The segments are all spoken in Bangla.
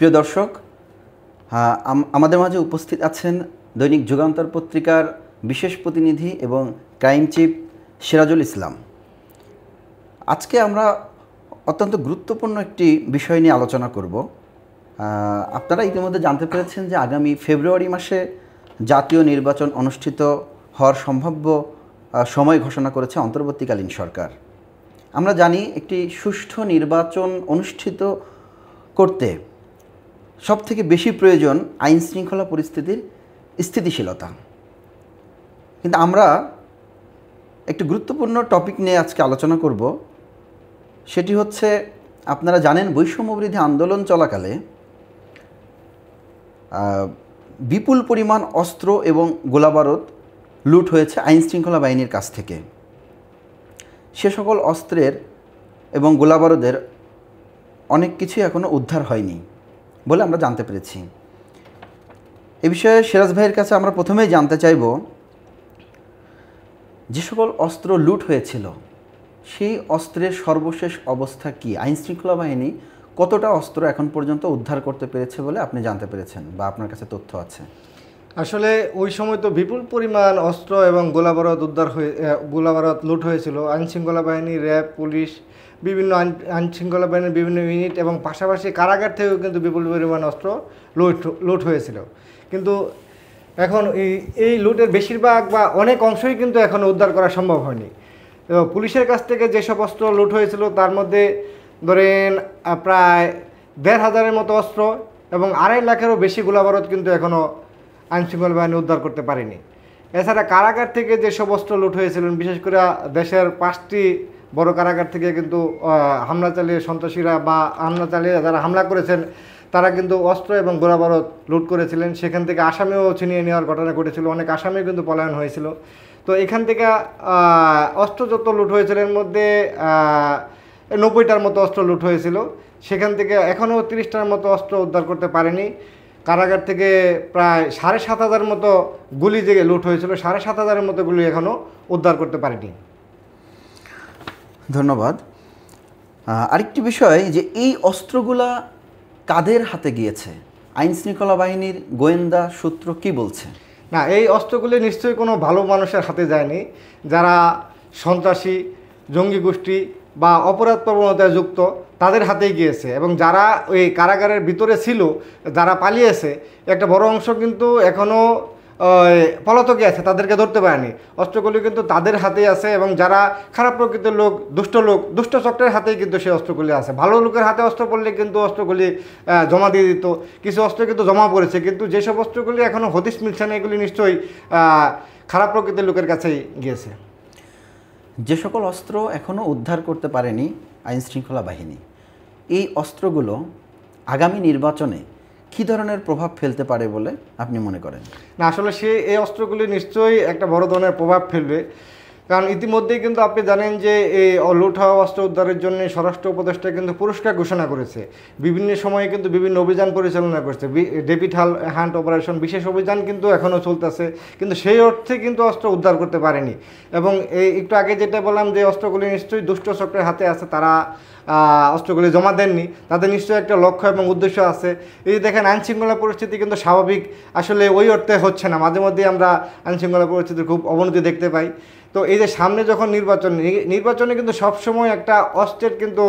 প্রিয় দর্শক, আমাদের মাঝে উপস্থিত আছেন দৈনিক যুগান্তর পত্রিকার বিশেষ প্রতিনিধি এবং ক্রাইম চিফ সিরাজুল ইসলাম। আজকে আমরা অত্যন্ত গুরুত্বপূর্ণ একটি বিষয় নিয়ে আলোচনা করব। আপনারা ইতিমধ্যে জানতে পেরেছেন যে আগামী ফেব্রুয়ারি মাসে জাতীয় নির্বাচন অনুষ্ঠিত হওয়ার সম্ভাব্য সময় ঘোষণা করেছে অন্তর্বর্তীকালীন সরকার। আমরা জানি একটি সুষ্ঠু নির্বাচন অনুষ্ঠিত করতে সবথেকে বেশি প্রয়োজন আইন শৃঙ্খলা পরিস্থিতির স্থিতিশীলতা। কিন্তু আমরা একটি গুরুত্বপূর্ণ টপিক নিয়ে আজকে আলোচনা করব। সেটি হচ্ছে, আপনারা জানেন বৈষম্যবিরোধী আন্দোলন চলাকালে বিপুল পরিমাণ অস্ত্র এবং গোলাবারুদ লুট হয়েছে আইন শৃঙ্খলা বাহিনীর কাছ থেকে। সে সকল অস্ত্রের এবং গোলাবারুদের অনেক কিছুই এখনও উদ্ধার হয়নি বলে আমরা জানতে পেরেছি। এ বিষয়ে সিরাজ ভাইয়ের কাছে আমরা প্রথমেই জানতে চাইব, যে সকল অস্ত্র লুট হয়েছিল সেই অস্ত্রের সর্বশেষ অবস্থা কি? আইন শৃঙ্খলা বাহিনী কতটা অস্ত্র এখন পর্যন্ত উদ্ধার করতে পেরেছে বলে আপনি জানতে পেরেছেন বা আপনার কাছে তথ্য আছে? আসলে ওই সময় তো বিপুল পরিমাণ অস্ত্র এবং গোলাবারুদ লুট হয়েছিল। আইনশৃঙ্খলা বাহিনী, র্যাব, পুলিশ, বিভিন্ন আইনশৃঙ্খলা বাহিনীর বিভিন্ন ইউনিট এবং পাশাপাশি কারাগার থেকেও কিন্তু বিপুল পরিমাণ অস্ত্র লুট হয়েছিল। কিন্তু এখন এই লুটের বেশিরভাগ বা অনেক অংশই কিন্তু এখন উদ্ধার করা সম্ভব হয়নি। এবং পুলিশের কাছ থেকে যেসব অস্ত্র লুট হয়েছিল তার মধ্যে ধরেন প্রায় ১,৫০০-এর মতো অস্ত্র এবং ২.৫ লাখেরও বেশি গোলাবারুদ কিন্তু এখনও আইনশৃঙ্খলা বাহিনী উদ্ধার করতে পারেনি। এছাড়া কারাগার থেকে যেসব অস্ত্র লুট হয়েছিলেন, বিশেষ করে দেশের 5টি বড় কারাগার থেকে কিন্তু হামলা চালিয়ে সন্ত্রাসীরা বা যারা হামলা করেছেন তারা কিন্তু অস্ত্র এবং গোলাবারুদ লুট করেছিলেন। সেখান থেকে আসামিও ছিনিয়ে নেওয়ার ঘটনা ঘটেছিল, অনেক আসামিও কিন্তু পলায়ন হয়েছিল। তো এখান থেকে অস্ত্র যত লুট হয়েছিল এর মধ্যে 90টার মতো অস্ত্র লুট হয়েছিল। সেখান থেকে এখনও 30টার মতো অস্ত্র উদ্ধার করতে পারেনি। কারাগার থেকে প্রায় 7,500 মতো গুলি যে লুট হয়েছিল, 7,500-এর মতো গুলি এখনও উদ্ধার করতে পারেনি। ধন্যবাদ। আরেকটি বিষয়, যে এই অস্ত্রগুলা কাদের হাতে গিয়েছে? আইন শৃঙ্খলা বাহিনীর গোয়েন্দা সূত্র কি বলছে? না, এই অস্ত্রগুলি নিশ্চয়ই কোনো ভালো মানুষের হাতে যায়নি। যারা সন্ত্রাসী, জঙ্গি গোষ্ঠী বা অপরাধ প্রবণতায় যুক্ত তাদের হাতেই গিয়েছে। এবং যারা ওই কারাগারের ভিতরে ছিল, যারা পালিয়েছে, একটা বড় অংশ কিন্তু এখনও পলাতকে আছে, তাদেরকে ধরতে পারেনি। অস্ত্রগুলি কিন্তু তাদের হাতেই আছে এবং যারা খারাপ প্রকৃতির লোক, দুষ্ট চক্রের হাতেই কিন্তু সেই অস্ত্রগুলি আছে। ভালো লোকের হাতে অস্ত্র পড়লে কিন্তু অস্ত্রগুলি জমা দিয়ে দিত। কিছু অস্ত্র কিন্তু জমা পড়েছে, কিন্তু যেসব অস্ত্রগুলি এখনও হদিশ মিলছে না, এগুলি নিশ্চয়ই খারাপ প্রকৃতির লোকের কাছেই গিয়েছে। যে সকল অস্ত্র এখনও উদ্ধার করতে পারেনি আইন শৃঙ্খলা বাহিনী, এই অস্ত্রগুলো আগামী নির্বাচনে কী ধরনের প্রভাব ফেলতে পারে বলে আপনি মনে করেন? না, আসলে এই অস্ত্রগুলি নিশ্চয়ই একটা বড় ধরনের প্রভাব ফেলবে। কারণ ইতিমধ্যেই কিন্তু আপনি জানেন যে এই লুট হওয়া অস্ত্র উদ্ধারের জন্য স্বরাষ্ট্র উপদেষ্টা কিন্তু পুরস্কার ঘোষণা করেছে। বিভিন্ন সময়ে কিন্তু বিভিন্ন অভিযান পরিচালনা করছে। ডেভিড হান্ট অপারেশন, বিশেষ অভিযান কিন্তু এখনও চলতেছে, কিন্তু সেই অর্থে কিন্তু অস্ত্র উদ্ধার করতে পারেনি। এবং একটু আগে যেটা বললাম যে অস্ত্রগুলি নিশ্চয়ই দুষ্ট চক্রের হাতে আছে, তারা অস্ত্রগুলি জমা দেননি, তাদের নিশ্চয়ই একটা লক্ষ্য এবং উদ্দেশ্য আছে। এই দেখেন আইনশৃঙ্খলা পরিস্থিতি কিন্তু স্বাভাবিক আসলে ওই অর্থে হচ্ছে না। মাঝে মধ্যেই আমরা আইনশৃঙ্খলা পরিস্থিতির খুব অবনতি দেখতে পাই। তো এই যে সামনে যখন নির্বাচনে কিন্তু সবসময় একটা অস্ত্রের কিন্তু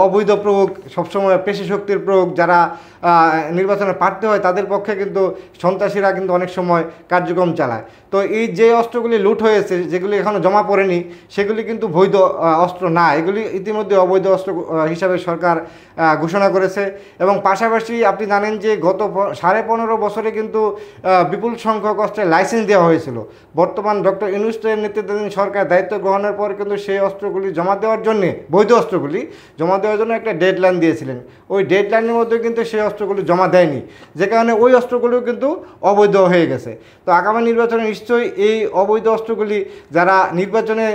অবৈধ প্রয়োগ, সবসময় পেশি শক্তির প্রয়োগ, যারা নির্বাচনে প্রার্থী হয় তাদের পক্ষে কিন্তু সন্ত্রাসীরা কিন্তু অনেক সময় কার্যক্রম চালায়। তো এই যে অস্ত্রগুলি লুট হয়েছে, যেগুলি এখনও জমা পড়েনি, সেগুলি কিন্তু বৈধ অস্ত্র না, এগুলি ইতিমধ্যে অবৈধ অস্ত্র হিসাবে সরকার ঘোষণা করেছে। এবং পাশাপাশি আপনি জানেন যে গত 15.5 বছরে কিন্তু বিপুল সংখ্যক অস্ত্রের লাইসেন্স দেওয়া হয়েছিল। বর্তমান ডক্টর ইউনূসের নেতৃত্বাধীন সরকার দায়িত্ব গ্রহণের পর কিন্তু সেই অস্ত্রগুলি জমা দেওয়ার জন্যে, বৈধ অস্ত্রগুলি জমা দেওয়ার জন্য একটা ডেডলাইন দিয়েছিলেন। ওই ডেডলাইনের মধ্যে কিন্তু সেই অস্ত্রগুলি জমা দেয়নি, যে কারণে ওই অস্ত্রগুলিও কিন্তু অবৈধ হয়ে গেছে। তো আগামী নির্বাচনে নিশ্চয়ই এই অবৈধ অস্ত্রগুলি যারা নির্বাচনে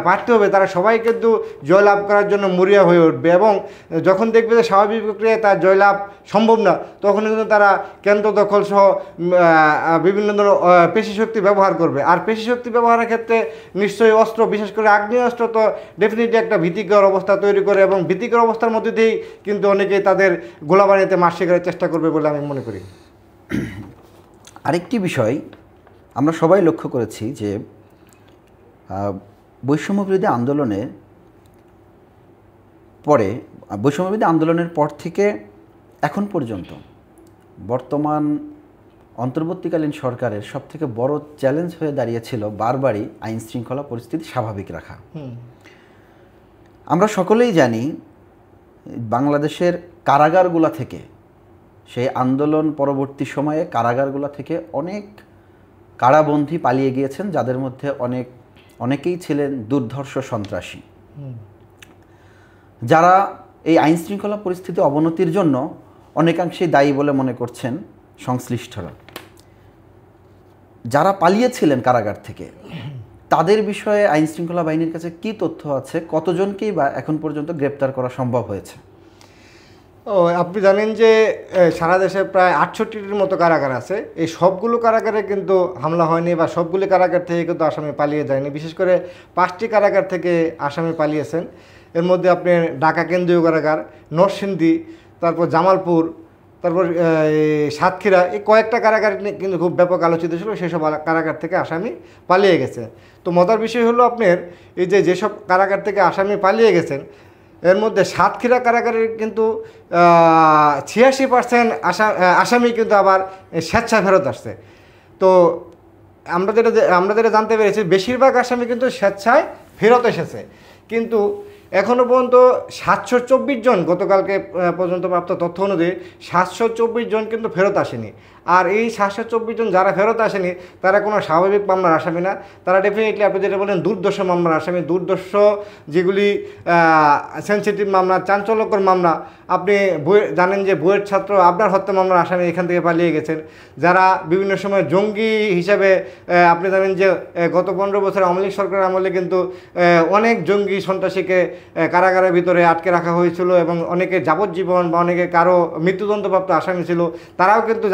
প্রার্থী হবে তারা সবাই কিন্তু জয়লাভ করার জন্য মরিয়া হয়ে উঠবে। এবং যখন দেখবে যে স্বাভাবিক প্রক্রিয়ায় তার জয়লাভ সম্ভব না, তখন কিন্তু তারা কেন্দ্র দখল সহ বিভিন্ন ধরনের পেশি শক্তি ব্যবহার করবে। আর পেশি শক্তি ব্যবহারের ক্ষেত্রে নিশ্চয়ই অস্ত্র, বিশেষ করে আগ্নেয়াস্ত্র তো ডেফিনেটলি একটা ভীতিকর অবস্থা তৈরি করে, এবং ভীতিকর অবস্থার মধ্যে দিয়েই কিন্তু অনেকেই তাদের গোলা বানিয়ে মাছ শিকারের চেষ্টা করবে বলে আমি মনে করি। আরেকটি বিষয় আমরা সবাই লক্ষ্য করেছি যে বৈষম্যবিরোধী আন্দোলনের পর থেকে এখন পর্যন্ত বর্তমান অন্তর্বর্তীকালীন সরকারের সবথেকে বড় চ্যালেঞ্জ হয়ে দাঁড়িয়েছিল বারবারই আইন শৃঙ্খলা পরিস্থিতি স্বাভাবিক রাখা। আমরা সকলেই জানি বাংলাদেশের কারাগারগুলা থেকে, সেই আন্দোলন পরবর্তী সময়ে কারাগারগুলা থেকে অনেক কারাবন্দী পালিয়ে গিয়েছেন, যাদের মধ্যে অনেকেই ছিলেন দুর্ধর্ষ সন্ত্রাসী, যারা এই আইন শৃঙ্খলা পরিস্থিতি অবনতির জন্য অনেকাংশেই দায়ী বলে মনে করছেন সংশ্লিষ্টরা। যারা পালিয়েছিলেন কারাগার থেকে তাদের বিষয়ে আইন শৃঙ্খলা বাহিনীর কাছে কি তথ্য আছে? কতজনকেই বা এখন পর্যন্ত গ্রেপ্তার করা সম্ভব হয়েছে? আপনি জানেন যে সারা দেশে প্রায় 68টির মতো কারাগার আছে। এই সবগুলো কারাগারে কিন্তু হামলা হয়নি, বা সবগুলো কারাগার থেকে কিন্তু আসামি পালিয়ে যায়নি। বিশেষ করে 5টি কারাগার থেকে আসামি পালিয়েছেন। এর মধ্যে আপনি ঢাকা কেন্দ্রীয় কারাগার, নরসিংদী, তারপর জামালপুর, তারপর সাতক্ষীরা, এই কয়েকটা কারাগার কিন্তু খুব ব্যাপক আলোচিত ছিল। সেসব কারাগার থেকে আসামি পালিয়ে গেছে। তো মজার বিষয় হলো আপনার এই যেসব কারাগার থেকে আসামি পালিয়ে গেছেন, এর মধ্যে সাতক্ষীরা কারাগারের কিন্তু 86% আসামি কিন্তু আবার স্বেচ্ছায় ফেরত আসছে। তো আমরা যেটা জানতে পেরেছি, বেশিরভাগ আসামি কিন্তু স্বেচ্ছায় ফেরত এসেছে। কিন্তু এখনও পর্যন্ত 724 জন, গতকালকে পর্যন্ত প্রাপ্ত তথ্য অনুযায়ী 724 জন কিন্তু ফেরত আসেনি। আর এই 724 জন যারা ফেরত আসেনি তারা কোনো স্বাভাবিক মামলার আসামি না, তারা ডেফিনেটলি আপনি যেটা বলেন দুর্দর্শ মামলার আসামি। দুর্দর্শ যেগুলি সেন্সিটিভ মামলা, চাঞ্চল্যকর মামলা। আপনি জানেন যে বুয়েট ছাত্র আবরার হত্যা মামলার আসামি এখান থেকে পালিয়ে গেছেন, যারা বিভিন্ন সময় জঙ্গি হিসাবে, আপনি জানেন যে গত 15 বছর আওয়ামী লীগ সরকারের আমলে কিন্তু অনেক জঙ্গি সন্ত্রাসীকে কারাগারের ভিতরে আটকে রাখা হয়েছিল, এবং অনেকে যাবজ্জীবন বা অনেকে কারো মৃত্যুদণ্ডপ্রাপ্ত আসামি ছিল। তারাও কিন্তু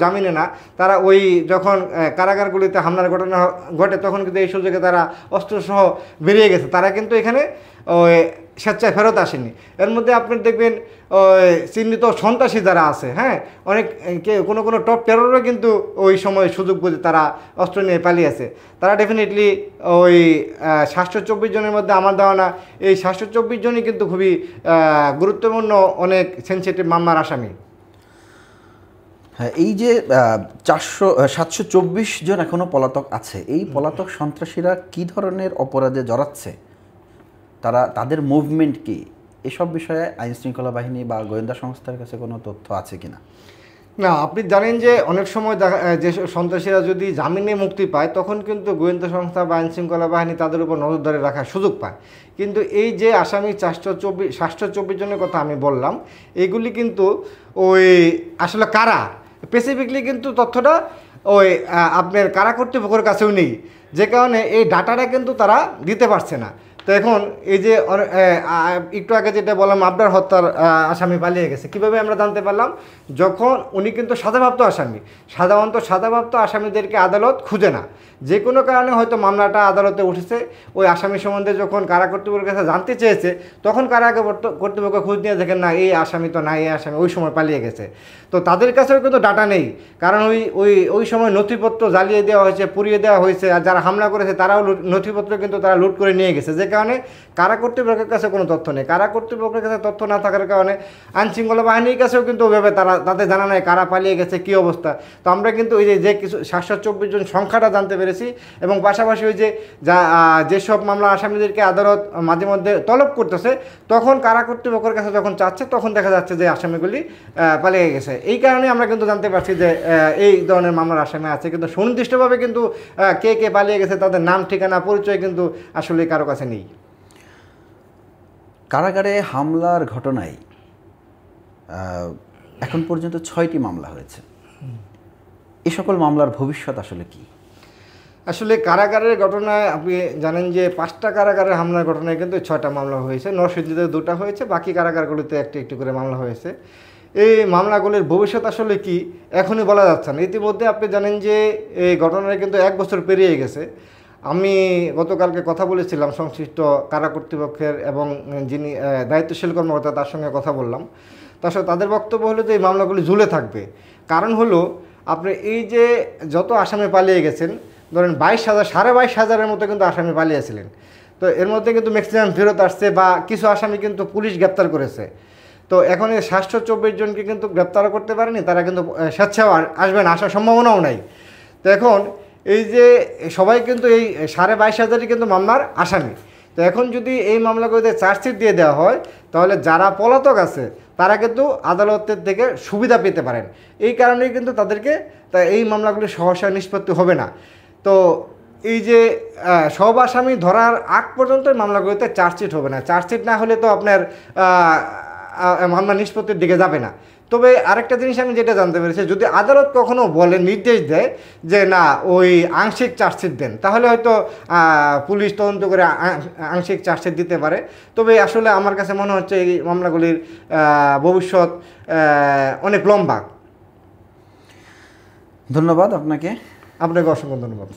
জামিনে না, তারা ওই যখন কারাগারগুলিতে হামলার ঘটনা ঘটে তখন কিন্তু এই সুযোগে তারা অস্ত্রসহ বেরিয়ে গেছে। তারা কিন্তু এখানে ওই স্বেচ্ছায় ফেরত আসেনি। এর মধ্যে আপনি দেখবেন চিহ্নিত সন্ত্রাসী যারা আছে, হ্যাঁ, অনেক কোনো টপ টেররও কিন্তু ওই সময় সুযোগ বুঝে তারা অস্ত্র নিয়ে পালিয়েছে। তারা ডেফিনেটলি ওই 724 জনের মধ্যে আমার ধারণা এই 724 জনই কিন্তু খুবই গুরুত্বপূর্ণ অনেক সেনসিটিভ মামলার আসামি। হ্যাঁ, এই যে 724 জন এখনও পলাতক আছে, এই পলাতক সন্ত্রাসীরা কি ধরনের অপরাধে জড়াচ্ছে, তাদের মুভমেন্ট কি, এসব বিষয়ে আইন শৃঙ্খলা বাহিনী বা গোয়েন্দা সংস্থার কাছে কোনো তথ্য আছে কিনা? না, আপনি জানেন যে অনেক সময় যে সন্ত্রাসীরা যদি জামিনে মুক্তি পায় তখন কিন্তু গোয়েন্দা সংস্থা বা আইন শৃঙ্খলা বাহিনী তাদের উপর নজরদারি রাখার সুযোগ পায়। কিন্তু এই যে আসামি 724 জনের কথা আমি বললাম, এগুলি কিন্তু ওই আসলে কারা স্পেসিফিকলি কিন্তু তথ্যটা ওই আপনার কারা কর্তৃপক্ষের কাছেও নেই, যে কারণে এই ডাটাটা কিন্তু তারা দিতে পারছে না। তো এখন এই যে একটু আগে যেটা বললাম আবরার হত্যার আসামি পালিয়ে গেছে, কীভাবে আমরা জানতে পারলাম? যখন উনি কিন্তু সাজাপ্রাপ্ত আসামি, সাধারণত সাজাপ্রাপ্ত আসামিদেরকে আদালত খুঁজে না, যে কোনো কারণে হয়তো মামলাটা আদালতে উঠেছে, ওই আসামি সম্বন্ধে যখন কারা কর্তৃপক্ষের কাছে জানতে চেয়েছে তখন কারা কর্তৃপক্ষ খোঁজ নিয়ে দেখেন না এই আসামি তো নাই, এই আসামি ওই সময় পালিয়ে গেছে। তো তাদের কাছেও কিন্তু ডাটা নেই, কারণ ওই সময় নথিপত্র জ্বালিয়ে দেওয়া হয়েছে, পুড়িয়ে দেওয়া হয়েছে, আর যারা হামলা করেছে তারাও নথিপত্র কিন্তু তারা লুট করে নিয়ে গেছে, যে কারণে কারা কর্তৃপক্ষের কাছে কোনো তথ্য নেই। কারা কর্তৃপক্ষের কাছে তথ্য না থাকার কারণে আইনশৃঙ্খলা বাহিনীর কাছেও কিন্তু ওইভাবে তাদের জানা নাই কারা পালিয়ে গেছে, কী অবস্থা। তো আমরা কিন্তু ওই যে কিছু 724 জন সংখ্যাটা জানতে পেরেছি, এবং পাশাপাশি ওই যে যেসব মামলা আসামিদেরকে আদালত মাঝে মধ্যে তলব করতেছে তখন কারা কর্তৃপক্ষের কাছে যখন চাচ্ছে তখন দেখা যাচ্ছে যে আসামিগুলি পালিয়ে গেছে। এই কারণে আমরা কিন্তু জানতে পারছি যে এই ধরনের মামলার আসামি আছে, কিন্তু সুনির্দিষ্টভাবে কিন্তু কে কে পালিয়ে গেছে তাদের নাম ঠিকানা পরিচয় কিন্তু আসলে কারো কাছে নেই। কারাগারে হামলার ঘটনায় এখন পর্যন্ত 6টি মামলা হয়েছে। এ সকল মামলার ভবিষ্যৎ আসলে কি? আসলে কারাগারের ঘটনায় আপনি জানেন যে 5টা কারাগারের হামলার ঘটনায় কিন্তু 6টা মামলা হয়েছে, নরসিংদীতে 2টা হয়েছে, বাকি কারাগারগুলিতে একটি করে মামলা হয়েছে। এই মামলাগুলির ভবিষ্যৎ আসলে কি এখনই বলা যাচ্ছে না। ইতিমধ্যে আপনি জানেন যে এই ঘটনায় কিন্তু 1 বছর পেরিয়ে গেছে। আমি গতকালকে কথা বলেছিলাম সংশ্লিষ্ট কারা কর্তৃপক্ষের এবং যিনি দায়িত্বশীল কর্মকর্তা তার সঙ্গে কথা বললাম। তার সাথে তাদের বক্তব্য হলো যে এই মামলাগুলি ঝুলে থাকবে। কারণ হলো আপনি এই যে যত আসামি পালিয়ে গেছেন, ধরেন 22,000 22,500-এর মতো কিন্তু আসামি পালিয়েছিলেন। তো এর মধ্যে কিন্তু ম্যাক্সিমাম ফেরত আসছে বা কিছু আসামি কিন্তু পুলিশ গ্রেপ্তার করেছে। তো এখন এই 724 জনকে কিন্তু গ্রেপ্তারও করতে পারেনি, তারা কিন্তু স্বেচ্ছাও আসবে না, আসার সম্ভাবনাও নাই। তো এখন এই যে সবাই কিন্তু এই 22,500-ই কিন্তু মামলার আসামি। তো এখন যদি এই মামলাগুলোতে চার্জশিট দিয়ে দেওয়া হয়, তাহলে যারা পলাতক আছে তারা কিন্তু আদালতের থেকে সুবিধা পেতে পারেন। এই কারণেই কিন্তু তাদেরকে এই মামলাগুলি সহসা নিষ্পত্তি হবে না। তো এই যে সব আসামি ধরার আগ পর্যন্ত মামলাগুলোতে চার্জশিট হবে না। চার্জশিট না হলে তো আপনার মামলা নিষ্পত্তির দিকে যাবে না। তবে আরেকটা জিনিস আমি যেটা জানতে পেরেছি, যদি আদালত কখনো বলে, নির্দেশ দেয় যে না ওই আংশিক চার্জশিট দেন, তাহলে হয়তো পুলিশ তদন্ত করে আংশিক চার্জশিট দিতে পারে। তবে আসলে আমার কাছে মনে হচ্ছে এই মামলাগুলির ভবিষ্যৎ অনেক লম্বা। ধন্যবাদ আপনাকে। আপনাকে অসংখ্য ধন্যবাদ।